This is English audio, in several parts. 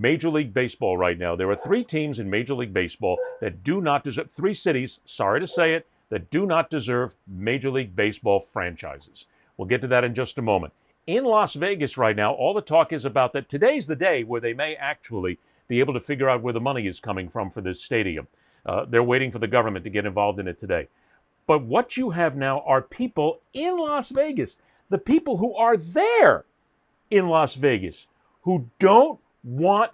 Major League Baseball right now. There are three teams in Major League Baseball that do not deserve, three cities, sorry to say it, that do not deserve Major League Baseball franchises. We'll get to that in just a moment. In Las Vegas right now, all the talk is about that today's the day where they may actually be able to figure out where the money is coming from for this stadium. They're waiting for the government to get involved in it today. But what you have now are people in Las Vegas, the people who are there in Las Vegas, who don't want,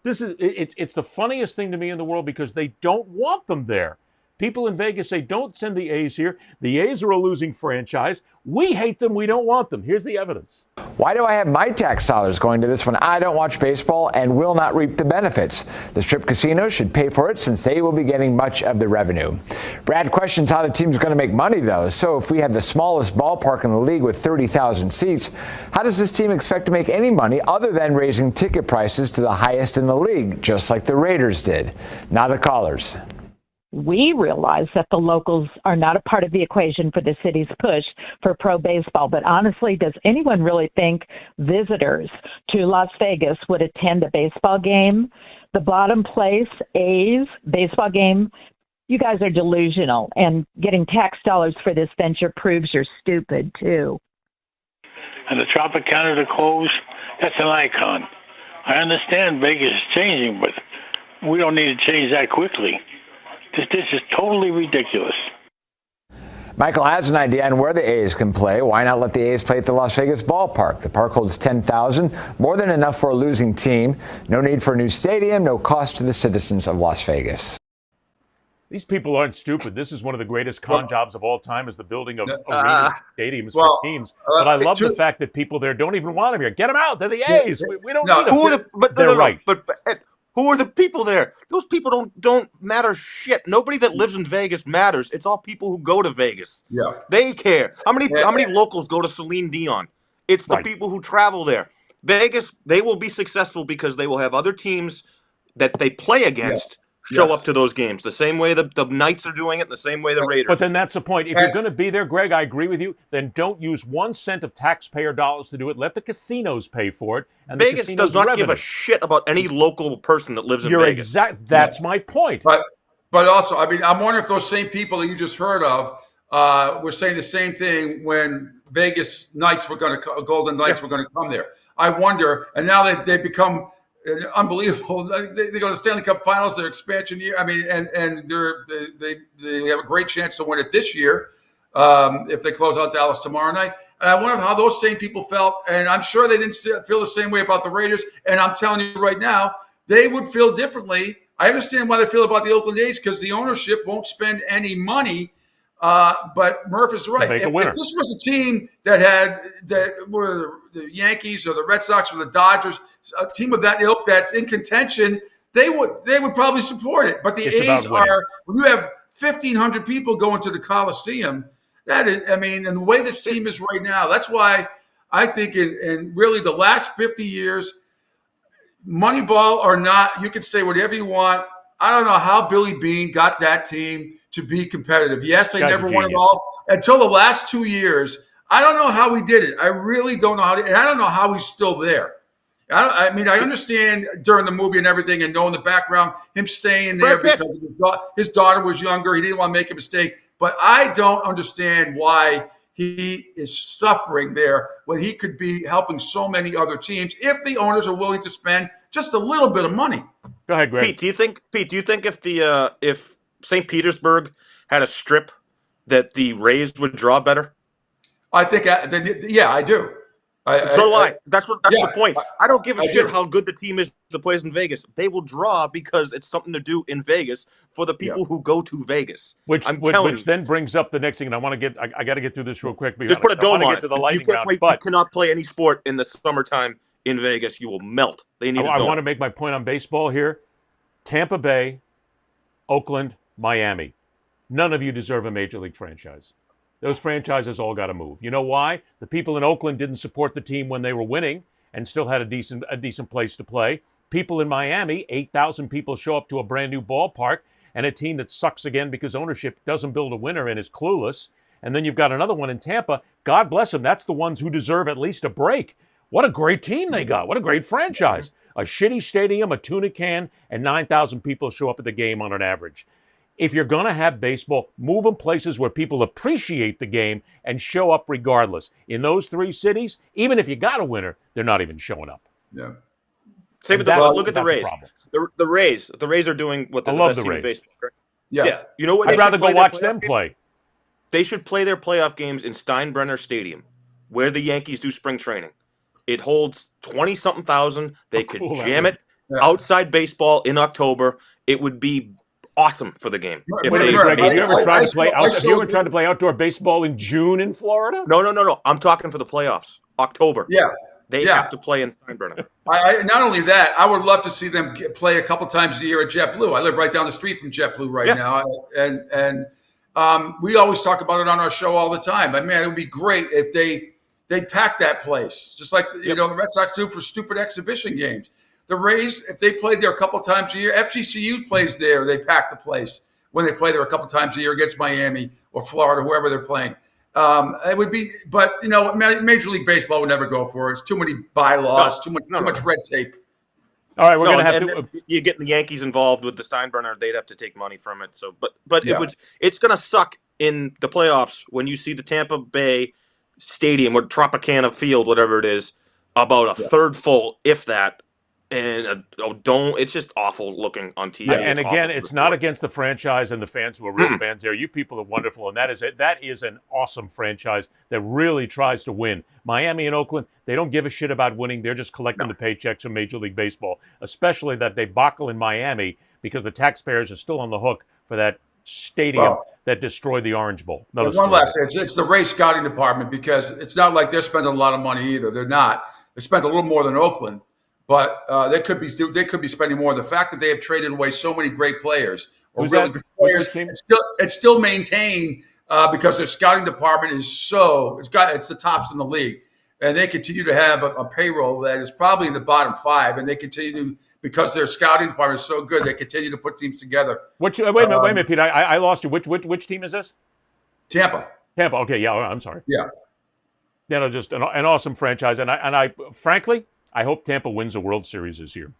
it's the funniest thing to me in the world because they don't want them there. People in Vegas say, don't send the A's here. The A's are a losing franchise. We hate them. We don't want them. Here's the evidence. Why do I have my tax dollars going to this when I don't watch baseball and will not reap the benefits? The Strip casinos should pay for it since they will be getting much of the revenue. Brad questions how the team's going to make money, though. So if we have the smallest ballpark in the league with 30,000 seats, how does this team expect to make any money other than raising ticket prices to the highest in the league, just like the Raiders did? Now the callers. We realize that the locals are not a part of the equation for the city's push for pro baseball. But honestly, does anyone really think visitors to Las Vegas would attend a baseball game? The bottom place, A's baseball game, you guys are delusional. And getting tax dollars for this venture proves you're stupid, too. And the Tropicana to close, that's an icon. I understand Vegas is changing, but we don't need to change that quickly. This is totally ridiculous. Michael has an idea on where the A's can play. Why not let the A's play at the Las Vegas ballpark? The park holds 10,000, more than enough for a losing team. No need for a new stadium, no cost to the citizens of Las Vegas. These people aren't stupid. This is one of the greatest con jobs of all time, is the building of stadiums for teams. But I love the fact that people there don't even want them here. Get them out. They're the A's. We don't need them. They're right. But who are the people there? Those people don't matter shit. Nobody that lives in Vegas matters. It's all people who go to Vegas. Yeah. They care. How many locals go to Celine Dion? It's the people who travel there. Vegas, they will be successful because they will have other teams that they play against show up to those games. The same way the Knights are doing it, the same way the Raiders. But then that's the point. If you're going to be there, Greg, I agree with you, then don't use 1 cent of taxpayer dollars to do it. Let the casinos pay for it. And Vegas does not give a shit about any local person that lives in Vegas. That's my point. But also, I mean, I'm wondering if those same people that you just heard of were saying the same thing when Vegas Knights were going to, Golden Knights were going to come there. I wonder, and now they've become unbelievable. They go to the Stanley Cup Finals, their expansion year. I mean, and they have a great chance to win it this year if they close out Dallas tomorrow night. And I wonder how those same people felt. And I'm sure they didn't feel the same way about the Raiders. And I'm telling you right now, they would feel differently. I understand why they feel about the Oakland A's because the ownership won't spend any money. But Murph is right. If this was a team that were the Yankees or the Red Sox or the Dodgers, a team of that ilk that's in contention, they would probably support it. But the A's are, when you have 1,500 people going to the Coliseum, that is, I mean, and the way this team is right now, that's why I think in really the last 50 years, Moneyball or not, you can say whatever you want. I don't know how Billy Beane got that team to be competitive. Yes, they never won it all until the last 2 years. I don't know how he did it. I really don't know how and I don't know how he's still there. I mean, I understand during the movie and everything and knowing the background, him staying there because his daughter was younger. He didn't want to make a mistake. But I don't understand why he is suffering there when he could be helping so many other teams if the owners are willing to spend just a little bit of money. Go ahead, Greg. Pete, do you think if St. Petersburg had a strip that the Rays would draw better? I think, I do. So do I. That's the point. I don't give a shit how good the team is that plays in Vegas. They will draw because it's something to do in Vegas for the people who go to Vegas. Which then brings up the next thing, and I got to get through this real quick. Just put a dome on it. You cannot play any sport in the summertime in Vegas. You will melt. They need. I want to make my point on baseball here. Tampa Bay, Oakland, Miami. None of you deserve a major league franchise. Those franchises all got to move. You know why? The people in Oakland didn't support the team when they were winning and still had a decent place to play. People in Miami, 8,000 people show up to a brand new ballpark, and a team that sucks again because ownership doesn't build a winner and is clueless. And then you've got another one in Tampa. God bless them. That's the ones who deserve at least a break. What a great team they got. What a great franchise. a shitty stadium, a tuna can, and 9,000 people show up at the game on an average. If you're going to have baseball, move them places where people appreciate the game and show up regardless. In those 3 cities, even if you got a winner, they're not even showing up. Yeah. Same with look at the Rays. The Rays are doing what the best team in baseball. Correct? Yeah. You know what? I'd rather go watch them play. They should play their playoff games in Steinbrenner Stadium, where the Yankees do spring training. It holds 20-something thousand. They could jam it outside baseball in October. It would be awesome for the game. Greg, have you ever tried to play outdoor baseball in June in Florida? No. I'm talking for the playoffs. October. Yeah. They have to play in Steinbrenner. Not only that, I would love to see them play a couple times a year at JetBlue. I live right down the street from JetBlue now, and we always talk about it on our show all the time. But man, it would be great if they pack that place, just like the Red Sox do for stupid exhibition games. The Rays, if they played there a couple times a year, FGCU plays there. They pack the place when they play there a couple times a year against Miami or Florida, whoever they're playing. It would be, but Major League Baseball would never go for it. It's too many bylaws, too much red tape. All right, we're going to have to. You get the Yankees involved with the Steinbrenner, they'd have to take money from it. So, but it's going to suck in the playoffs when you see the Tampa Bay Stadium or Tropicana Field, whatever it is, about a third full, if that. And it's just awful looking on TV. And again, it's not against the franchise and the fans who are real fans there. You people are wonderful, and that is an awesome franchise that really tries to win. Miami and Oakland, they don't give a shit about winning. They're just collecting the paychecks from Major League Baseball, especially that debacle in Miami because the taxpayers are still on the hook for that stadium that destroyed the Orange Bowl. One last thing. It's the race scouting department, because it's not like they're spending a lot of money either. They're not. They spent a little more than Oakland. But they could be spending more. The fact that they have traded away so many great players or really good players, it's still maintained because their scouting department is it's the tops in the league, and they continue to have a payroll that is probably in the bottom 5, and they continue to, because their scouting department is so good, they continue to put teams together. Wait a minute, Pete. I lost you. Which team is this? Tampa. Okay, yeah. I'm sorry. Yeah. Just an awesome franchise, and I frankly, I hope Tampa wins the World Series this year.